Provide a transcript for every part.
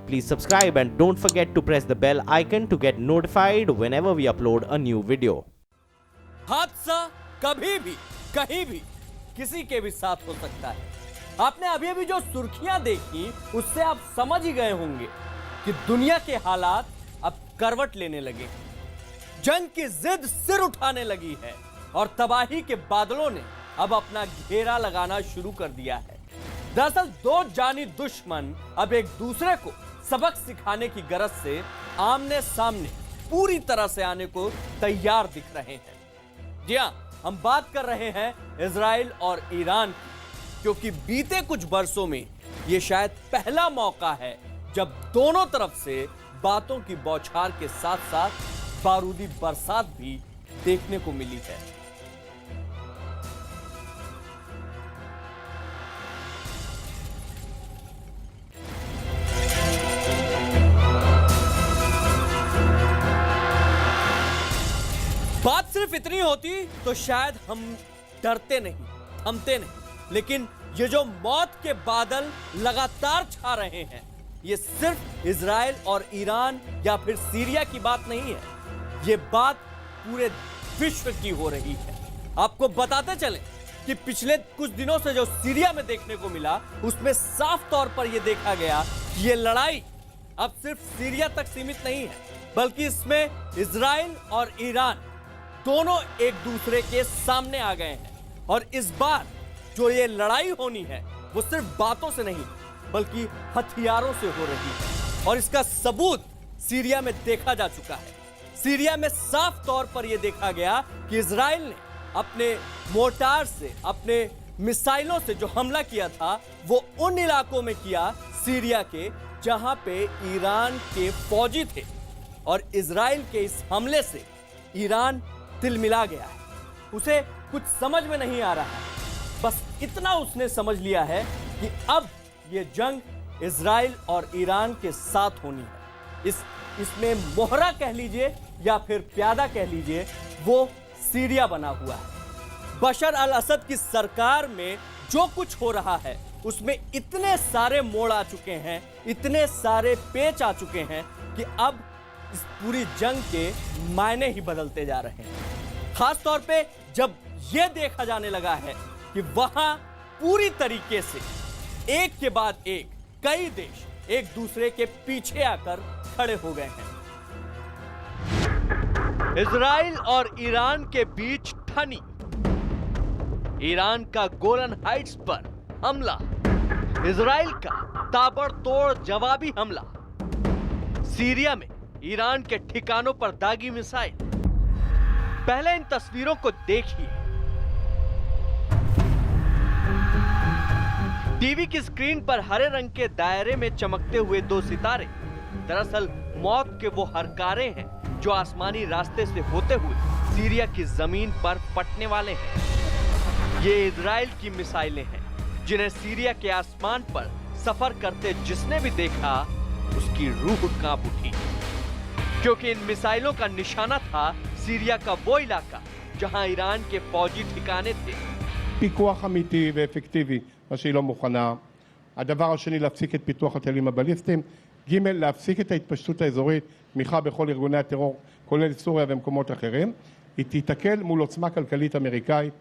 please subscribe and don't forget to press the bell icon to get notified whenever we upload a new video. हादसा कभी भी कहीं भी किसी के भी साथ हो सकता है। आपने अभी अभी जो सुर्खियां देखी उससे आप समझ ही गए होंगे कि दुनिया के हालात अब करवट लेने लगे। जंग की जिद सिर उठाने लगी है और तबाही के बादलों ने अब अपना घेरा लगाना शुरू कर दिया है। दरअसल दो जानी दुश्मन अब एक दूसरे को सबक सिखाने की गरज से आमने सामने पूरी तरह से आने को तैयार दिख रहे हैं। जी हां, हम बात कर रहे हैं इजराइल और ईरान की, क्योंकि बीते कुछ बरसों में यह शायद पहला मौका है जब दोनों तरफ से बातों की बौछार के साथ साथ बारूदी बरसात भी देखने को मिली है। बात सिर्फ इतनी होती तो शायद हम डरते नहीं, थमते नहीं, लेकिन ये जो मौत के बादल लगातार छा रहे हैं, ये सिर्फ इजराइल और ईरान या फिर सीरिया की बात नहीं है, ये बात पूरे विश्व की हो रही है। आपको बताते चले कि पिछले कुछ दिनों से जो सीरिया में देखने को मिला, उसमें साफ तौर पर यह देखा गया कि ये लड़ाई अब सिर्फ सीरिया तक सीमित नहीं है, बल्कि इसमें इजराइल और ईरान दोनों एक दूसरे के सामने आ गए हैं। और इस बार जो ये लड़ाई होनी है वो सिर्फ बातों से नहीं बल्कि हथियारों से हो रही है, और इसका सबूत सीरिया में देखा जा चुका है। सीरिया में साफ तौर पर यह देखा गया कि इजराइल ने अपने मोर्टार से, अपने मिसाइलों से जो हमला किया था वो उन इलाकों में किया सीरिया के जहां पे ईरान के फौजी थे, और इजराइल के इस हमले से ईरान तिलमिला गया है। उसे कुछ समझ में नहीं आ रहा है, बस इतना उसने समझ लिया है कि अब यह जंग इजराइल और ईरान के साथ होनी है। इसमें मोहरा कह लीजिए या फिर प्यादा कह लीजिए, वो सीरिया बना हुआ है। बशर अल असद की सरकार में जो कुछ हो रहा है उसमें इतने सारे मोड़ आ चुके हैं, इतने सारे पेच आ चुके हैं कि अब इस पूरी जंग के मायने ही बदलते जा रहे हैं। खास तौर पे जब यह देखा जाने लगा है कि वहां पूरी तरीके से एक के बाद एक कई देश एक दूसरे के पीछे आकर खड़े हो गए हैं। इजराइल और ईरान के बीच ठनी, ईरान का गोलन हाइट्स पर हमला, इजराइल का ताबड़तोड़ जवाबी हमला, सीरिया में ईरान के ठिकानों पर दागी मिसाइल। पहले इन तस्वीरों को देखिए। टीवी की स्क्रीन पर हरे रंग के दायरे में चमकते हुए दो सितारे दरअसल मौत के वो हरकारे हैं जो आसमानी रास्ते से होते हुए सीरिया की जमीन पर फटने वाले हैं। ये इजराइल की मिसाइलें हैं जिन्हें सीरिया के आसमान पर सफर करते जिसने भी देखा उसकी रूह कांप उठी, क्योंकि इन मिसाइलों का निशाना था सीरिया का वो इलाका जहां ईरान के फौजी ठिकाने थे। פיקוח אמיתי ואפקטיבי, מה שהיא לא מוכנה. הדבר השני, להפסיק את פיתוח הטילים הבליסטיים. ג', להפסיק את ההתפשטות האזורית, תמיכה בכל ארגוני הטרור, כולל סוריה ומקומות אחרים. היא תיתקל מול עוצמה כלכלית אמריקאית.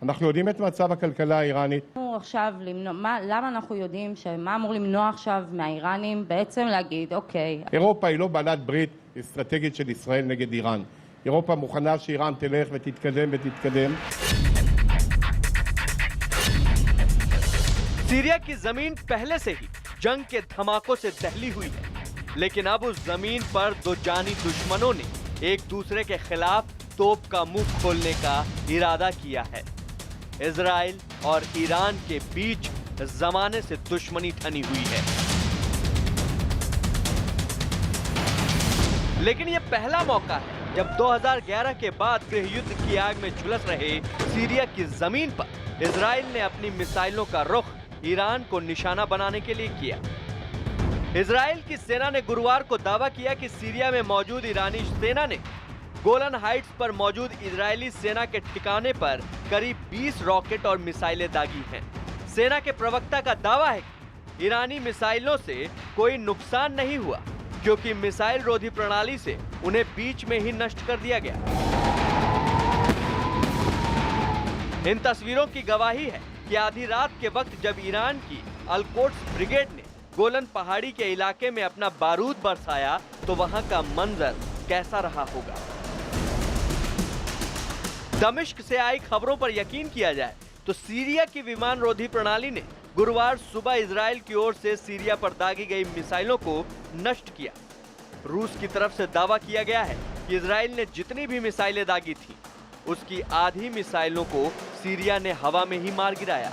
אנחנו יודעים את מצב הכלכלה האיראנית. עכשיו למה אנחנו יודעים שמה אמור למנוע עכשיו מהאיראנים בעצם להגיד אוקיי. אירופה היא לא בעלת ברית אסטרטגית של ישראל נגד איראן. אירופה מוכנה שאיראן תלך ותתקדם ותתקדם. सीरिया की जमीन पहले से ही जंग के धमाकों से दहली हुई है, लेकिन अब उस जमीन पर दो जानी दुश्मनों ने एक दूसरे के खिलाफ तोप का मुंह खोलने का इरादा किया है। इजराइल और ईरान के बीच जमाने से दुश्मनी ठनी हुई है, लेकिन यह पहला मौका है जब 2011 के बाद गृह युद्ध की आग में झुलस रहे सीरिया की जमीन पर इजराइल ने अपनी मिसाइलों का रुख ईरान को निशाना बनाने के लिए किया। इजराइल की सेना ने गुरुवार को दावा किया कि सीरिया में मौजूद ईरानी सेना ने गोलन हाइट्स पर मौजूद इजरायली सेना के ठिकाने पर करीब 20 रॉकेट और मिसाइलें दागी हैं। सेना के प्रवक्ता का दावा है ईरानी मिसाइलों से कोई नुकसान नहीं हुआ, क्योंकि मिसाइल रोधी प्रणाली से उन्हें बीच में ही नष्ट कर दिया गया। इन तस्वीरों की गवाही है कि आधी रात के वक्त जब ईरान की अल-कोट्स ब्रिगेड ने गोलन पहाड़ी के इलाके में अपना बारूद बरसाया तो वहां का मंजर कैसा रहा होगा। दमिश्क से आई खबरों पर यकीन किया जाए तो सीरिया की विमान रोधी प्रणाली ने गुरुवार सुबह इजराइल की ओर से सीरिया पर दागी गई मिसाइलों को नष्ट किया। रूस की तरफ से दावा किया गया है कि इजराइल ने जितनी भी मिसाइलें दागी थीं, उसकी आधी मिसाइलों को सीरिया ने हवा में ही मार गिराया।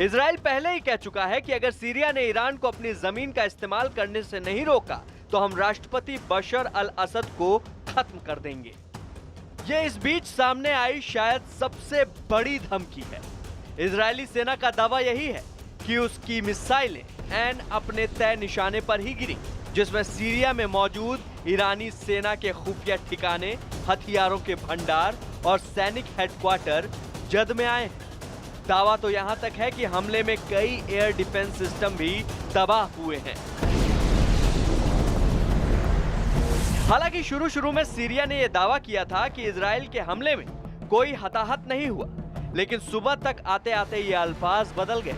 इजराइल पहले ही कह चुका है कि अगर सीरिया ने ईरान को अपनी जमीन का इस्तेमाल करने से नहीं रोका तो हम राष्ट्रपति बशर अल असद को खत्म कर देंगे। ये इस बीच सामने आई शायद सबसे बड़ी धमकी है। इजरायली सेना का दावा यही है कि उसकी मिसाइलें ऐन अपने तय निशाने पर ही गिरी, जिसमें सीरिया में मौजूद ईरानी सेना के खुफिया ठिकाने, हथियारों के भंडार और सैनिक हेडक्वार्टर जद में आए हैं। दावा तो यहां तक है कि हमले में कई एयर डिफेंस सिस्टम भी तबाह हुए हैं। हालांकि शुरू में सीरिया ने यह दावा किया था कि इजराइल के हमले में कोई हताहत नहीं हुआ, लेकिन सुबह तक आते आते ये अल्फाज बदल गए।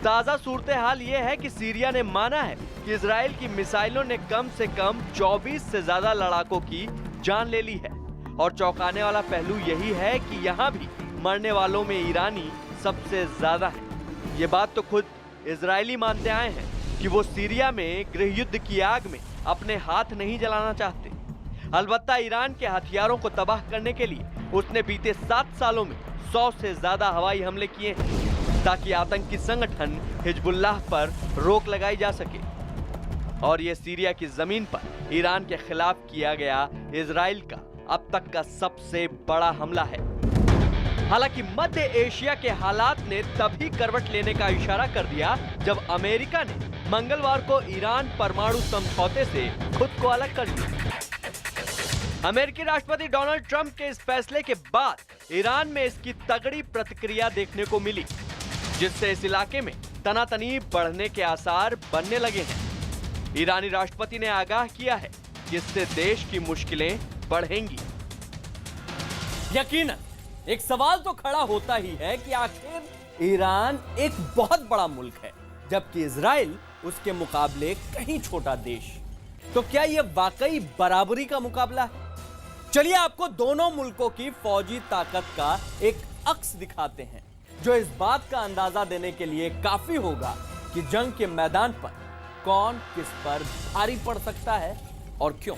ताजा सूरत हाल ये है कि सीरिया ने माना है कि इजराइल की मिसाइलों ने कम से कम 24 से ज्यादा लड़ाकों की जान ले ली है। और चौंकाने वाला पहलू यही है कि यहाँ भी मरने वालों में ईरानी सबसे ज्यादा है। ये बात तो खुद इजरायली मानते आए हैं कि वो सीरिया में गृह युद्ध की आग में अपने हाथ नहीं जलाना चाहते। अलबत्ता ईरान के हथियारों को तबाह करने के लिए उसने बीते 7 सालों में 100 से ज्यादा हवाई हमले किए हैं, ताकि आतंकी संगठन हिजबुल्लाह पर रोक लगाई जा सके। और ये सीरिया की जमीन पर ईरान के खिलाफ किया गया इजराइल का अब तक का सबसे बड़ा हमला है। हालांकि मध्य एशिया के हालात ने तभी करवट लेने का इशारा कर दिया जब अमेरिका ने मंगलवार को ईरान परमाणु समझौते से खुद को अलग कर लिया। अमेरिकी राष्ट्रपति डोनाल्ड ट्रंप के इस फैसले के बाद ईरान में इसकी तगड़ी प्रतिक्रिया देखने को मिली, जिससे इस इलाके में तनातनी बढ़ने के आसार बनने लगे हैं। ईरानी राष्ट्रपति ने आगाह किया है कि इससे देश की मुश्किलें बढ़ेंगी। यकीनन एक सवाल तो खड़ा होता ही है कि आखिर ईरान एक बहुत बड़ा मुल्क है, जबकि इजराइल उसके मुकाबले कहीं छोटा देश। तो क्या यह वाकई बराबरी का मुकाबला है? चलिए आपको दोनों मुल्कों की फौजी ताकत का एक अक्स दिखाते हैं, जो इस बात का अंदाजा देने के लिए काफी होगा कि जंग के मैदान पर कौन किस पर भारी पड़ सकता है और क्यों।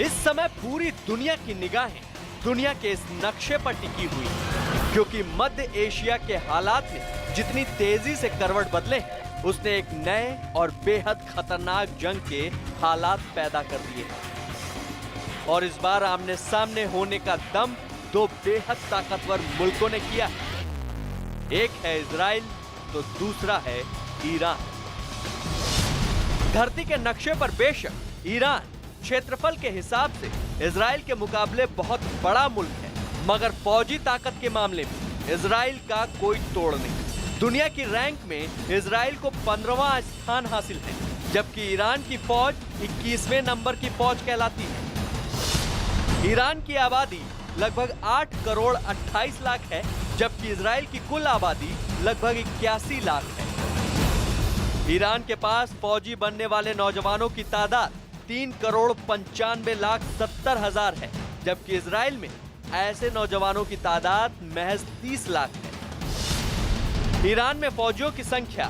इस समय पूरी दुनिया की निगाहें दुनिया के इस नक्शे पर टिकी हुई है, क्योंकि मध्य एशिया के हालात में जितनी तेजी से करवट बदले हैं, उसने एक नए और बेहद खतरनाक जंग के हालात पैदा कर दिए हैं। और इस बार आमने सामने होने का दम दो बेहद ताकतवर मुल्कों ने किया है। एक है इजराइल तो दूसरा है ईरान। धरती के नक्शे पर बेशक ईरान क्षेत्रफल के हिसाब से इजराइल के मुकाबले बहुत बड़ा मुल्क है, मगर फौजी ताकत के मामले में इजराइल का कोई तोड़ नहीं। दुनिया की रैंक में इजराइल को 15वां स्थान हासिल है, जबकि ईरान की फौज 21वें नंबर की फौज कहलाती है। ईरान की आबादी लगभग 8 करोड़ 28 लाख है, जबकि इजराइल की कुल आबादी लगभग 81 लाख है। ईरान के पास फौजी बनने वाले नौजवानों की तादाद 3 करोड़ 95 लाख 70 हजार है, जबकि इजराइल में ऐसे नौजवानों की तादाद महज 30 लाख है। ईरान में फौजियों की संख्या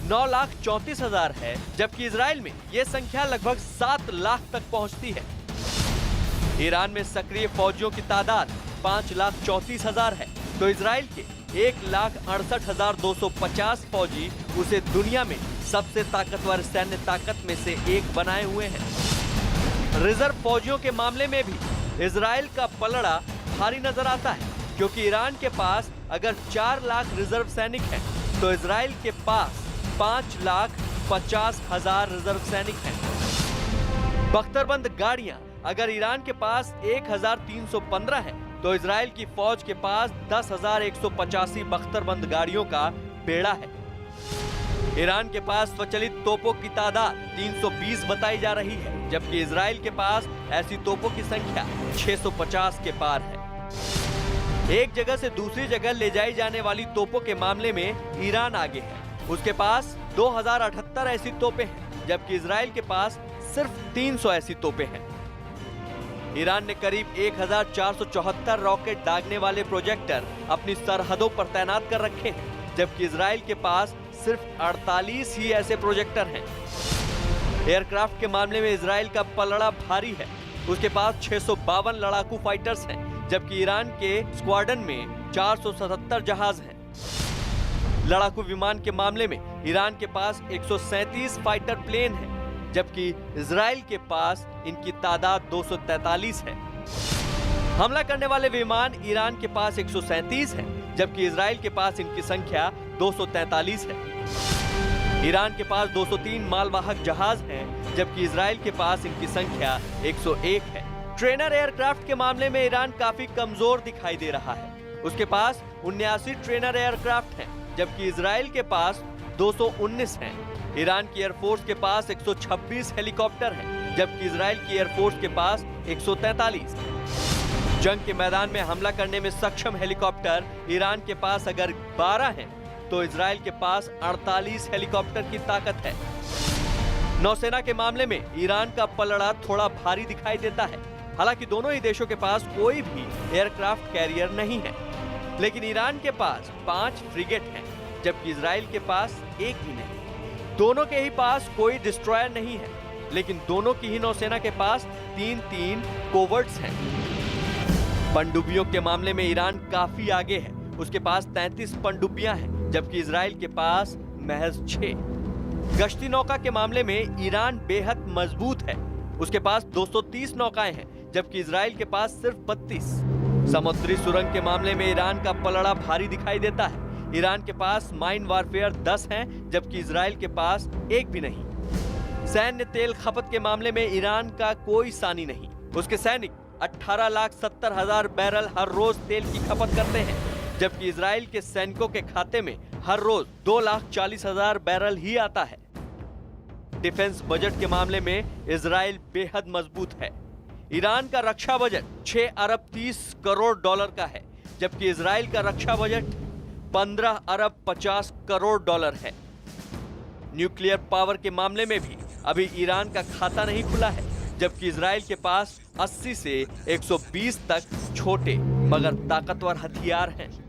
9 लाख 34 हजार है, जबकि इजराइल में यह संख्या लगभग 7 लाख तक पहुंचती है। ईरान में सक्रिय फौजियों की तादाद 5 लाख 34 हजार है, तो इजराइल के 1 लाख 68 हजार 250 फौजी उसे दुनिया में सबसे ताकतवर सैन्य ताकत में से एक बनाए हुए हैं। रिजर्व फौजियों के मामले में भी इजराइल का पलड़ा भारी नजर आता है, क्योंकि ईरान के पास अगर 4 लाख रिजर्व सैनिक हैं, तो इजराइल के पास 5,50,000 रिजर्व सैनिक हैं। बख्तरबंद गाड़ियां अगर ईरान के पास 1,315 हैं, तो इजराइल की फौज के पास 10,185 बख्तरबंद गाड़ियों का बेड़ा है। ईरान के पास स्वचालित तोपों की तादाद 320 बताई जा रही है, जबकि इजराइल के पास ऐसी तोपों की संख्या 650 के पार है। एक जगह से दूसरी जगह ले जाई जाने वाली तोपों के मामले में ईरान आगे है। उसके पास 2078 ऐसी तोपें हैं, जबकि इजराइल के पास सिर्फ 300 ऐसी तोपें हैं। ईरान ने करीब 1474 रॉकेट दागने वाले प्रोजेक्टर अपनी सरहदों पर तैनात कर रखे हैं, जबकि इजराइल के पास सिर्फ 48 ही ऐसे प्रोजेक्टर हैं। एयरक्राफ्ट के मामले में इजराइल का पलड़ा भारी है। उसके पास 652 लड़ाकू फाइटर्स हैं, जबकि ईरान के स्क्वाड्रन में 477 जहाज हैं। लड़ाकू विमान के मामले में ईरान के पास 137 फाइटर प्लेन हैं, जबकि इजराइल के पास इनकी तादाद 243 है। हमला करने वाले विमान ईरान के पास 137 हैं, जबकि इजराइल के पास इनकी संख्या 243 है। ईरान के पास 203 मालवाहक जहाज हैं, जबकि इजराइल के पास इनकी संख्या 101 है। ट्रेनर एयरक्राफ्ट के मामले में ईरान काफी कमजोर दिखाई दे रहा है। उसके पास 79 ट्रेनर एयरक्राफ्ट हैं, जबकि इजराइल के पास 219 हैं। ईरान की एयरफोर्स के पास 126 हेलीकॉप्टर हैं, जबकि इजराइल की एयरफोर्स के पास 143। जंग के मैदान में हमला करने में सक्षम हेलीकॉप्टर ईरान के पास अगर 12 हैं, तो इजराइल के पास 48 हेलीकॉप्टर की ताकत है। नौसेना के मामले में ईरान का पलड़ा थोड़ा भारी दिखाई देता है। हालांकि दोनों ही देशों के पास कोई भी एयरक्राफ्ट कैरियर नहीं है, लेकिन ईरान के पास 5 फ्रिगेट हैं, जबकि इजराइल के पास एक भी नहीं। दोनों के ही पास कोई डिस्ट्रॉयर नहीं है, लेकिन दोनों की ही नौसेना के पास 3-3 कोवर्ट्स हैं। पनडुब्बियों के मामले में ईरान काफी आगे है। उसके पास 33 पनडुब्बियां हैं, जबकि इजराइल के पास महज 6। गश्ती नौका के मामले में ईरान बेहद मजबूत है। उसके पास 230 नौकाएं हैं, जबकि इजराइल के पास सिर्फ 32। समुद्री सुरंग के मामले में ईरान का पलड़ा भारी दिखाई देता है। ईरान के पास माइन वारफेयर 10 हैं, जबकि इजराइल के पास एक भी नहीं। सैन्य तेल खपत के मामले में ईरान का कोई सानी नहीं। उसके सैनिक 18,70,000 बैरल हर रोज तेल की खपत करते हैं, जबकि इजराइल के सैनिकों के खाते में हर रोज 2,40,000 बैरल ही आता है। डिफेंस बजट के मामले में इजराइल बेहद मजबूत है। ईरान का रक्षा बजट 6 अरब 30 करोड़ डॉलर का है, जबकि इजराइल का रक्षा बजट 15 अरब 50 करोड़ डॉलर है। न्यूक्लियर पावर के मामले में भी अभी ईरान का खाता नहीं खुला है, जबकि इजराइल के पास 80 से 120 तक छोटे मगर ताकतवर हथियार हैं।